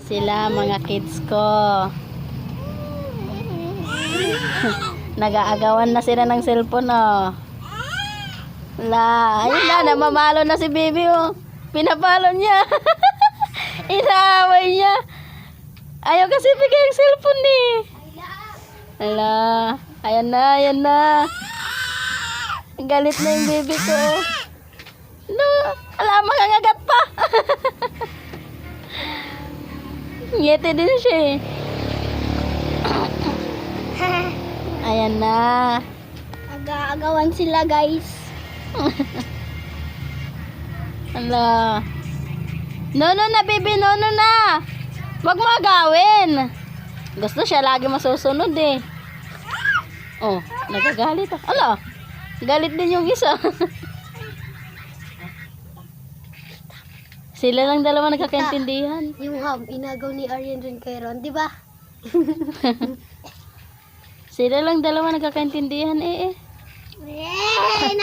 Sila mga kids ko. Nag-aagawan na sila ng cellphone, oh. La, ayun na, namamalo na si baby, oh. Pinapalo niya. Inaaway niya. Ayaw kasi bigay yung cellphone, eh. Ala, ayan na, ayan na. Galit na yung baby ko. No, ala, makangagat pa. Ngete din siya, eh. Ayan na. Aga-agawan sila, guys. Ala. Nono na, baby. Nono na. Wag mo agawin. Gusto siya lagi masusunod, eh. Oh, nagagalit. Ala. Galit din yung isa. Sila lang dalawa nagkakaintindihan. Yung inagaw ni Aryan rin kay Ron, di ba? Sila lang dalawa nagkakaintindihan, eh.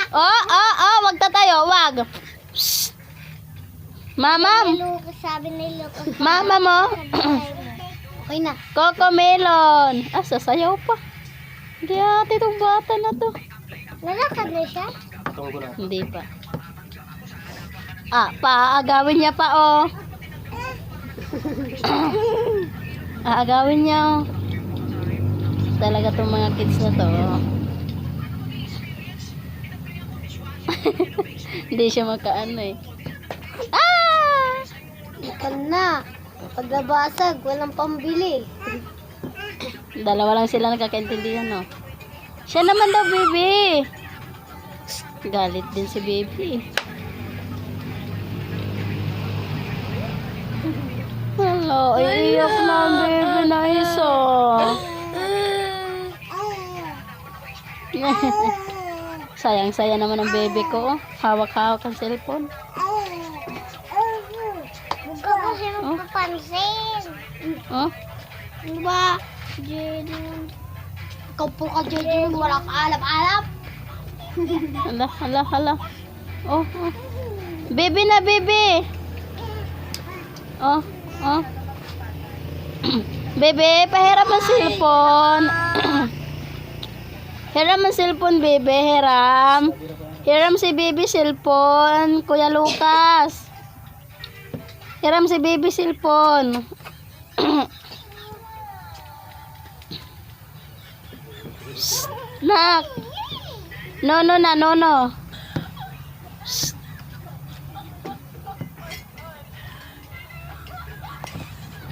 Oh, wag tatayo, wag. Psst. Mamam. Sabi ni Lucas. Mama mo. Okay na. Coco Melon. Ah, sasayaw pa. Hindi ate itong bata na to. Lalakad na siya? Hindi pa. Ah, paagawin niya pa, oh. Aagawin niya, oh. Talaga itong mga kids na to, oh. Hindi siya makaano, eh. Ah! Ikan na. Pagkabasag, walang pambili. Dalawa lang sila nagkakaintindihan, no? Siya naman daw, baby. Galit din si baby. Hello, iiyak na ang baby na isa. Sayang-saya naman ang baby ko. Hawak-hawak ang cellphone. Huwag ka kasi magpapansin. Oh? Ano ba? Jedon. Ikaw po ka, Jedon. Wala ka alap-alap. Hala. Oh. Baby na, baby. Oh. Bebe, pahiram ang cellphone. Hiram ang cellphone, bebe. Hiram. Hiram si baby cellphone. Kuya Lucas. Hiram si baby cellphone. Shh, nak. Nono na, nono. Shh.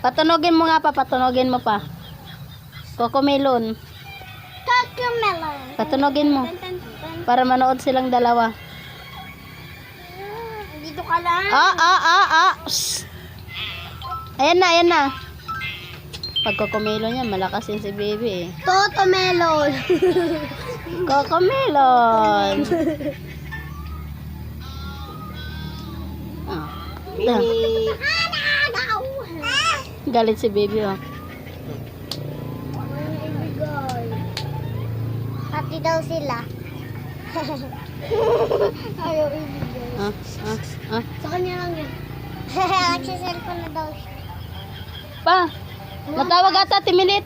Patunogin mo nga pa, patunogin mo pa. Coco Melon. Coco Melon. Patunogin mo. Para manood silang dalawa. Dito ka lang. Shh. Ayan na. Pag Coco Melon yan, malakas yun si baby, eh. Toto Melon. Coco Melon. Mini. Galit si baby, oh. Pati daw sila. Ayaw ibigay. Sa kanya lang yun. Nagsiselfon na daw siya. Pa, matawag ata, timilit.